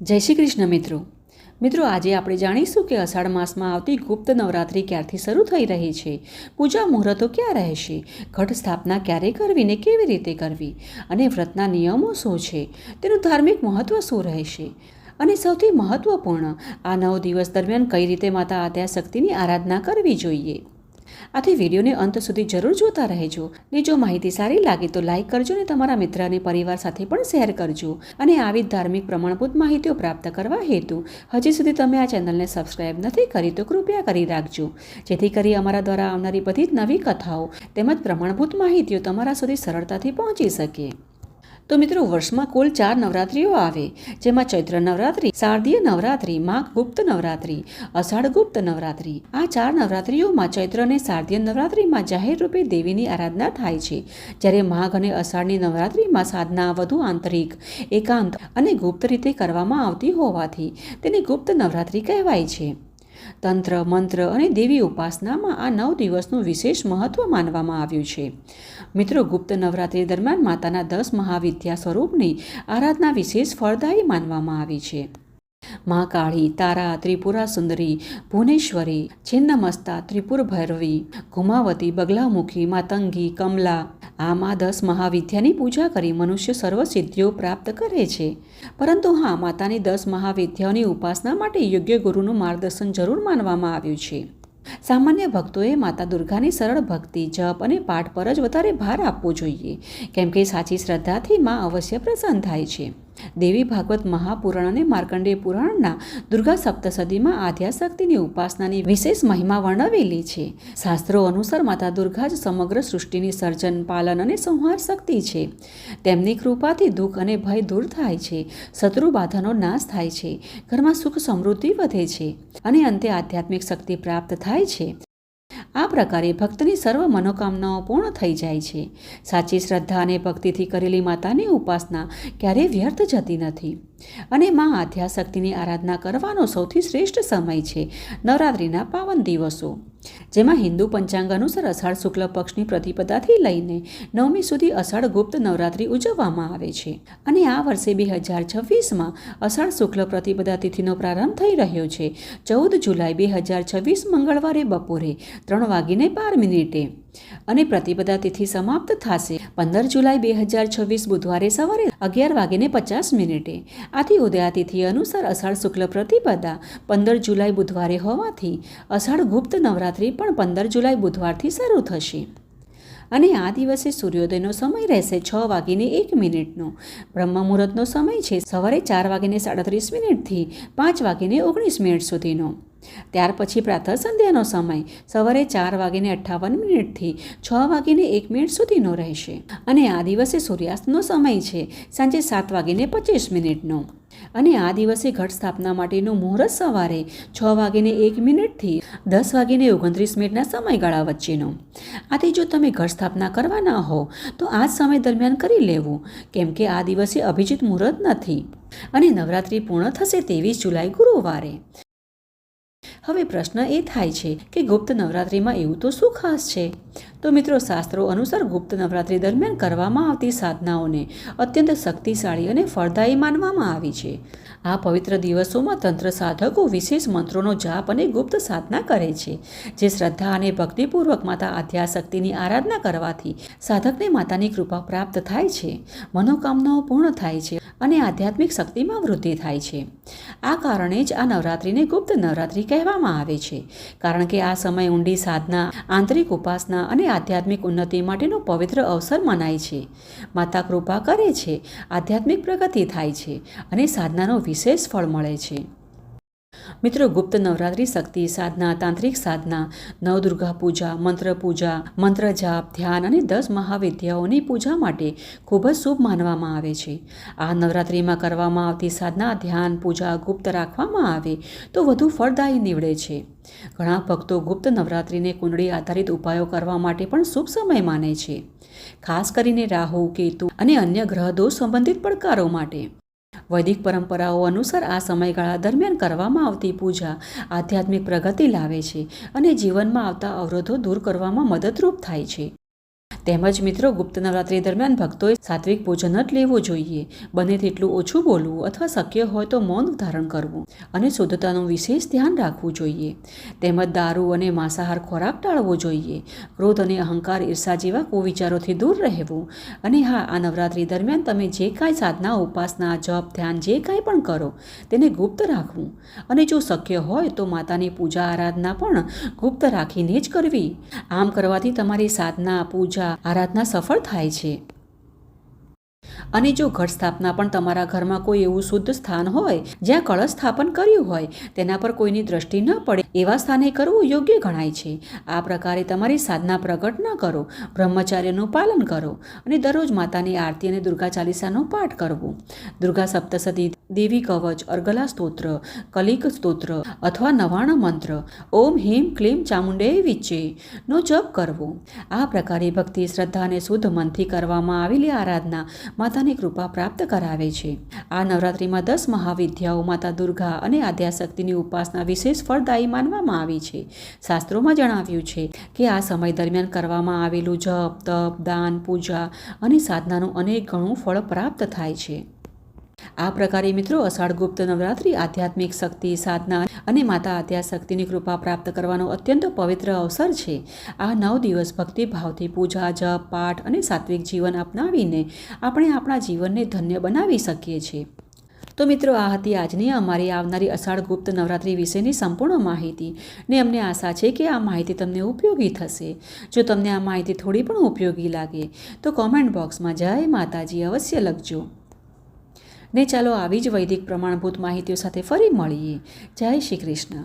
જય શ્રી કૃષ્ણ મિત્રો આજે આપણે જાણીશું કે અષાઢ માસમાં આવતી ગુપ્ત નવરાત્રિ ક્યારથી શરૂ થઈ રહી છે, પૂજા મુહૂર્તો ક્યાં રહેશે, ઘટ સ્થાપના ક્યારે કરવી ને કેવી રીતે કરવી, અને વ્રતના નિયમો શું છે, તેનું ધાર્મિક મહત્ત્વ શું રહેશે, અને સૌથી મહત્ત્વપૂર્ણ આ 9 દિવસ દરમિયાન કઈ રીતે માતા આદ્યાશક્તિની આરાધના કરવી જોઈએ। આથી વિડીયોને અંત સુધી જરૂર જોતા રહેજો ને જો માહિતી સારી લાગે તો લાઇક કરજો ને તમારા મિત્ર અને પરિવાર સાથે પણ શેર કરજો। અને આવી ધાર્મિક પ્રમાણભૂત માહિતીઓ પ્રાપ્ત કરવા હેતુ હજી સુધી તમે આ ચેનલને સબસ્ક્રાઇબ નથી કરી તો કૃપયા કરી રાખજો, જેથી કરી અમારા દ્વારા આવનારી બધી જ નવી કથાઓ તેમજ પ્રમાણભૂત માહિતીઓ તમારા સુધી સરળતાથી પહોંચી શકે। તો મિત્રો, વર્ષમાં કુલ 4 નવરાત્રિઓ આવે, જેમાં ચૈત્ર નવરાત્રિ, શારદીય નવરાત્રિ, માઘ ગુપ્ત નવરાત્રિ, અષાઢ ગુપ્ત નવરાત્રિ। આ 4 નવરાત્રિઓમાં ચૈત્ર અને શારદીય નવરાત્રિમાં જાહેર રૂપે દેવીની આરાધના થાય છે, જ્યારે માઘ અને અષાઢની નવરાત્રિમાં સાધના વધુ આંતરિક, એકાંત અને ગુપ્ત રીતે કરવામાં આવતી હોવાથી તેને ગુપ્ત નવરાત્રિ કહેવાય છે। તંત્ર, મંત્ર અને દેવી ઉપાસનામાં આ 9 દિવસનું વિશેષ મહત્ત્વ માનવામાં આવ્યું છે। મિત્રો, ગુપ્ત નવરાત્રિ દરમિયાન માતાના 10 મહાવિદ્યા સ્વરૂપની આરાધના વિશેષ ફળદાયી માનવામાં આવી છે। મા કાળી, તારા, ત્રિપુરા સુંદરી, ભુવનેશ્વરી, છિન્નમસ્તા, ત્રિપુર ભૈરવી, ઘુમાવતી, બગલામુખી, માતંગી, કમલા, આ મા 10 મહાવિદ્યાની પૂજા કરી મનુષ્ય સર્વ સિદ્ધિઓ પ્રાપ્ત કરે છે। પરંતુ હા, માતાની 10 મહાવિદ્યાઓની ઉપાસના માટે યોગ્ય ગુરુનું માર્ગદર્શન જરૂર માનવામાં આવ્યું છે। સામાન્ય ભક્તોએ માતા દુર્ગાની સરળ ભક્તિ, જપ અને પાઠ પર જ વધારે ભાર આપવો જોઈએ, કેમ કે સાચી શ્રદ્ધાથી મા અવશ્ય પ્રસન્ન થાય છે। દેવી ભાગવત મહાપુરાણ અને માર્કંડેય પુરાણના દુર્ગા સપ્તસદીમાં આદ્યાશક્તિની ઉપાસનાની વિશેષ મહિમા વર્ણવેલી છે। શાસ્ત્રો અનુસાર માતા દુર્ગા જ સમગ્ર સૃષ્ટિની સર્જન, પાલન અને સંહાર શક્તિ છે। તેમની કૃપાથી દુઃખ અને ભય દૂર થાય છે, શત્રુ બાધાનો નાશ થાય છે, ઘરમાં સુખ સમૃદ્ધિ વધે છે અને અંતે આધ્યાત્મિક શક્તિ પ્રાપ્ત થાય છે। આ પ્રકારે ભક્તની સર્વ મનોકામનાઓ પૂર્ણ થઈ જાય છે। સાચી શ્રદ્ધા અને ભક્તિથી કરેલી માતાની ઉપાસના ક્યારેય વ્યર્થ જતી નથી અને મા આદ્યાશક્તિની આરાધના કરવાનો સૌથી શ્રેષ્ઠ સમય છે નવરાત્રિના પાવન દિવસો, જેમાં હિન્દુ પંચાંગ અનુસાર અષાઢ શુક્લ પક્ષની પ્રતિપદાથી લઈને 9મી સુધી અષાઢ ગુપ્ત નવરાત્રિ ઉજવવામાં આવે છે। અને આ વર્ષે 2026માં અષાઢ શુક્લ પ્રતિપદા તિથિનો પ્રારંભ થઈ રહ્યો છે 14 જુલાઈ 2026 મંગળવારે બપોરે 3:12 અને પ્રતિપદા તિથિ સમાપ્ત થશે 15 જુલાઈ 2026 બુધવારે સવારે 11:50। આથી ઉદયાતિથિ અનુસાર અષાઢ શુક્લ પ્રતિપદા 15 જુલાઈ બુધવારે હોવાથી અષાઢ ગુપ્ત નવરાત્રિ પણ 15 જુલાઈ બુધવારથી શરૂ થશે અને આ દિવસે સૂર્યોદયનો સમય રહેશે 6:01। બ્રહ્મ મુહૂર્તનો સમય છે સવારે 4:37 થી 5:19 સુધીનો। ત્યાર પછી પ્રાતઃ સંધ્યાનો સમય સવારે 4:58 થી 6:01 સુધીનો રહેશે અને આ દિવસે સૂર્યાસ્તનો સમય છે સાંજે 7:25। અને આ દિવસે ઘટ સ્થાપના માટેનું મુહૂર્ત સવારે 6:01 થી 10:29 સમયગાળા વચ્ચેનો। આથી જો તમે ઘટ સ્થાપના કરવાના હો તો આ જ સમય દરમિયાન કરી લેવું, કેમ કે આ દિવસે અભિજીત મુહૂર્ત નથી અને નવરાત્રિ પૂર્ણ થશે 23 જુલાઈ ગુરુવારે। હવે પ્રશ્ન એ થાય છે કે ગુપ્ત નવરાત્રિમાં એવું તો શું ખાસ છે? તો મિત્રો, શાસ્ત્રો અનુસાર ગુપ્ત નવરાત્રિ દરમિયાન કરવામાં આવતી સાધનાઓને અત્યંત શક્તિશાળી અને ફળદાયી માનવામાં આવી છે। આ પવિત્ર દિવસોમાં તંત્ર સાધકો વિશેષ મંત્રોનો જાપ અને ગુપ્ત સાધના કરે છે, જે શ્રદ્ધા અને ભક્તિપૂર્વક માતા આદ્યાશક્તિની આરાધના કરવાથી સાધકને માતાની કૃપા પ્રાપ્ત થાય છે, મનોકામનાઓ પૂર્ણ થાય છે અને આધ્યાત્મિક શક્તિમાં વૃદ્ધિ થાય છે। આ કારણે જ આ નવરાત્રિને ગુપ્ત નવરાત્રિ કહેવામાં આવે છે, કારણ કે આ સમય ઊંડી સાધના, આંતરિક ઉપાસના અને આધ્યાત્મિક ઉન્નતિ માટેનો પવિત્ર અવસર મનાય છે। માતા કૃપા કરે છે, આધ્યાત્મિક પ્રગતિ થાય છે અને સાધનાનો વિશેષ ફળ મળે છે। મિત્રો, ગુપ્ત નવરાત્રિ શક્તિ સાધના, તાંત્રિક સાધના, નવદુર્ગા પૂજા, મંત્ર પૂજા, મંત્ર જાપ, ધ્યાન અને 10 મહાવિદ્યાઓની પૂજા માટે ખૂબ જ શુભ માનવામાં આવે છે। આ નવરાત્રિમાં કરવામાં આવતી સાધના, ધ્યાન, પૂજા ગુપ્ત રાખવામાં આવે તો વધુ ફળદાયી નીવડે છે। ઘણા ભક્તો ગુપ્ત નવરાત્રિને કુંડળી આધારિત ઉપાયો કરવા માટે પણ શુભ સમય માને છે, ખાસ કરીને રાહુ, કેતુ અને અન્ય ગ્રહ દોષ સંબંધિત પડકારો માટે। વૈદિક પરંપરાઓ અનુસાર આ સમયગાળા દરમિયાન કરવામાં આવતી પૂજા આધ્યાત્મિક પ્રગતિ લાવે છે અને જીવનમાં આવતા અવરોધો દૂર કરવામાં મદદરૂપ થાય છે। તેમજ મિત્રો ગુપ્ત નવરાત્રિ દરમિયાન ભક્તોએ સાત્વિક ભોજન જ લેવું જોઈએ. બને તેટલું ઓછું બોલવું અથવા શક્ય હોય તો મૌન ધારણ કરવું અને શુદ્ધતાનું વિશેષ ધ્યાન રાખવું જોઈએ. તેમજ દારૂ અને માંસાહાર ખોરાક ટાળવો જોઈએ. ક્રોધ અને અહંકાર, ઈર્ષા જેવા કુવિચારોથી દૂર રહેવું. અને હા, આ નવરાત્રિ દરમિયાન તમે જે કાંઈ સાધના, ઉપાસના, જપ, ધ્યાન જે કાંઈ પણ કરો તેને ગુપ્ત રાખવું. અને જો શક્ય હોય તો માતાની પૂજા આરાધના પણ ગુપ્ત રાખીને જ કરવી. આમ કરવાથી તમારી સાધના, પૂજા, આરાધના સફળ થાય છે. અને જો ઘટ સ્થાપના પણ તમારા ઘરમાં કોઈ એવું શુદ્ધ સ્થાન હોય જ્યાં કળશ સ્થાપન કર્યું હોય, તેના પર કોઈની દ્રષ્ટિ ન પડે એવા સ્થાને કરવું યોગ્ય ગણાય છે. આ પ્રકારે તમારી સાધના પ્રગટ ન કરો, બ્રહ્મચાર્યનું પાલન કરો અને દરરોજ માતાની આરતી અને દુર્ગા ચાલીસાનો પાઠ કરવો. દુર્ગા સપ્તશતી, દેવી કવચ, અર્ગલા સ્તોત્ર, કલિક સ્તોત્ર અથવા નવાણ મંત્ર ઓમ હીમ ક્લીમ ચામુંડેય વિચ્ચે નો જપ કરવો. આ પ્રકારે ભક્તિ, શ્રદ્ધા અને શુદ્ધ મનથી કરવામાં આવેલી આરાધના માતાની કૃપા પ્રાપ્ત કરાવે છે. આ નવરાત્રિમાં 10 મહાવિદ્યાઓ માતા દુર્ગા અને આદ્યાશક્તિની ઉપાસના વિશેષ ફળદાયી માનવામાં આવી છે. શાસ્ત્રોમાં જણાવ્યું છે કે આ સમય દરમિયાન કરવામાં આવેલું જપ, તપ, દાન, પૂજા અને સાધનાનું અનેક ગણું ફળ પ્રાપ્ત થાય છે. આ પ્રકારે મિત્રો અષાઢ ગુપ્ત નવરાત્રિ આધ્યાત્મિક શક્તિ, સાધના અને માતા આદ્યાશક્તિની કૃપા પ્રાપ્ત કરવાનો અત્યંત પવિત્ર અવસર છે. આ 9 દિવસ ભક્તિભાવથી પૂજા, જપ, પાઠ અને સાત્વિક જીવન અપનાવીને આપણે આપણા જીવનને ધન્ય બનાવી શકીએ છીએ. તો મિત્રો, આ હતી આજની અમારી આવનારી અષાઢ ગુપ્ત નવરાત્રિ વિશેની સંપૂર્ણ માહિતી ને અમને આશા છે કે આ માહિતી તમને ઉપયોગી થશે. જો તમને આ માહિતી થોડી પણ ઉપયોગી લાગે તો કોમેન્ટ બોક્સમાં જય માતાજી અવશ્ય લખજો. ને ચાલો આવી જ વૈદિક પ્રમાણભૂત માહિતીઓ સાથે ફરી મળીએ. જય શ્રી કૃષ્ણ.